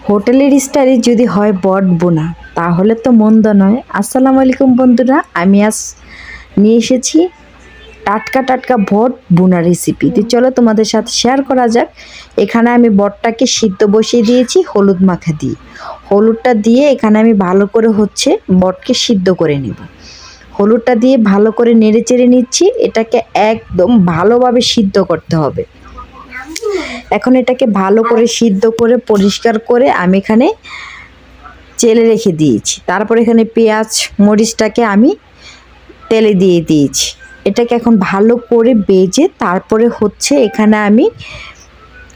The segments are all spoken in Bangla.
হোটেলের স্টাইলে যদি হয় বট বোনা তাহলে তো মন্দ নয়। আসসালামু আলাইকুম বন্ধুরা, আমি আজ নিয়ে এসেছি টাটকা টাটকা বট বোনা রেসিপি। তো চলো তোমাদের সাথে শেয়ার করা যাক। এখানে আমি বটটাকে সিদ্ধ বসিয়ে দিয়েছি হলুদ মাখা দিয়ে। হলুদটা দিয়ে এখানে আমি ভালো করে বটকে সিদ্ধ করে নেব। হলুদটা দিয়ে ভালো করে নেড়ে চেড়ে নিচ্ছি। এটাকে একদম ভালোভাবে সিদ্ধ করতে হবে। এখন এটাকে ভালো করে সিদ্ধ করে পরিষ্কার করে আমি এখানে চেলে রেখে দিয়েছি। তারপর এখানে পেঁয়াজ মরিচটাকে আমি তেলে দিয়ে দিয়েছি। এটাকে এখন ভালো করে ভেজে তারপরে এখানে আমি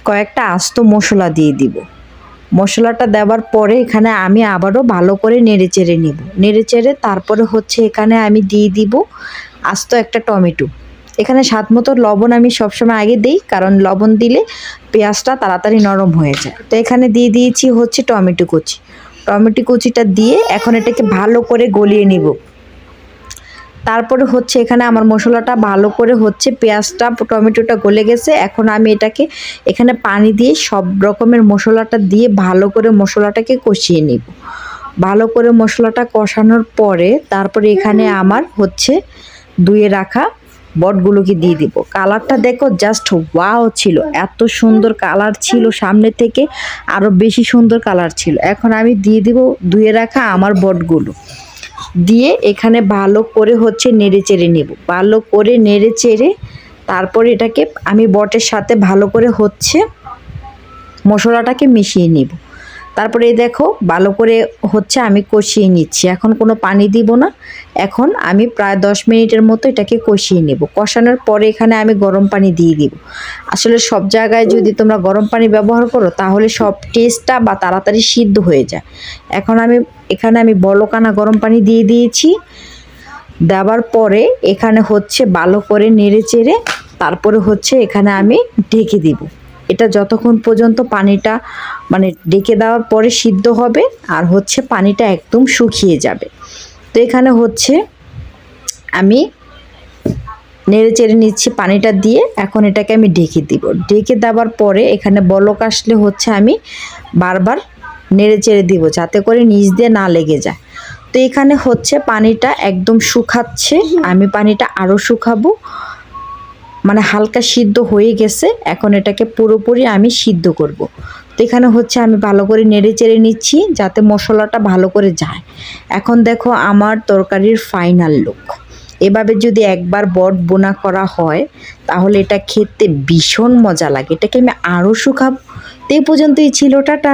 কয়েকটা আস্ত মশলা দিয়ে দিব। মশলাটা দেওয়ার পরে এখানে আমি আবারও ভালো করে নেড়ে চেড়ে নেব। নেড়ে চেড়ে তারপরে এখানে আমি দিয়ে দিব আস্ত একটা টমেটো। এখানে স্বাদ মতো লবণ আমি সবসময় আগে দিই, কারণ লবণ দিলে পেঁয়াজটা তাড়াতাড়ি নরম হয়ে যায়। তো এখানে দিয়ে দিয়েছি টমেটো কুচি। টমেটো কুচিটা দিয়ে এখন এটাকে ভালো করে গলিয়ে নিব। তারপরে এখানে আমার মশলাটা ভালো করে পেঁয়াজটা টমেটোটা গলে গেছে। এখন আমি এখানে পানি দিয়ে সব রকমের মশলাটা দিয়ে ভালো করে মশলাটাকে কষিয়ে নিব। ভালো করে মশলাটা কষানোর পরে তারপরে এখানে আমার ধুয়ে রাখা বটগুলোকে দিয়ে দিব। কালারটা দেখো, জাস্ট ওয়াও ছিল, এত সুন্দর কালার ছিল, সামনে থেকে আরও বেশি সুন্দর কালার ছিল। এখন আমি দিয়ে দিব ধুয়ে রাখা আমার বটগুলো দিয়ে এখানে ভালো করে নেড়ে চেড়ে নেব। ভালো করে নেড়ে চেড়ে তারপর এটাকে আমি বটের সাথে ভালো করে মশলাটাকে মিশিয়ে নিব। তারপরে এই দেখো ভালো করে আমি কষিয়ে নিচ্ছি। এখন কোনো পানি দিব না। এখন আমি প্রায় 10 মিনিটের মতো এটাকে কষিয়ে নেব। কষানোর পরে এখানে আমি গরম পানি দিয়ে দিব। আসলে সব জায়গায় যদি তোমরা গরম পানি ব্যবহার করো তাহলে সব টেস্টটা বা তাড়াতাড়ি সিদ্ধ হয়ে যায়। এখন এখানে আমি বলকানা গরম পানি দিয়ে দিয়েছি। দেওয়ার পরে এখানে ভালো করে নেড়ে চেড়ে তারপরে এখানে আমি ঢেকে দিব। এটা যতক্ষণ পর্যন্ত পানিটা ঢেকে দেওয়ার পরে সিদ্ধ হবে আর পানিটা একদম শুকিয়ে যাবে। তো এখানে আমি নেড়ে চেড়ে নিচ্ছি পানিটা দিয়ে। এখন এটাকে আমি ঢেকে দিব। ঢেকে দেওয়ার পরে এখানে বলক আসলে আমি বারবার নেড়ে চেড়ে দিব যাতে করে নিচ দিয়ে না লেগে যায়। তো এখানে পানিটা একদম শুকাচ্ছে। আমি পানিটা আরও শুকাবো, হালকা সিদ্ধ হয়ে গেছে। এখন এটাকে পুরোপুরি আমি সিদ্ধ করব। তো এখানে আমি ভালো করে নেড়ে চেড়ে নিচ্ছি যাতে মশলাটা ভালো করে যায়। এখন দেখো আমার তরকারির ফাইনাল লুক। এভাবে যদি একবার বট বোনা করা হয় তাহলে এটা খেতে ভীষণ মজা লাগে। এটাকে আমি আরও শুকাবো। তো এই পর্যন্তই ছিল, টাটা।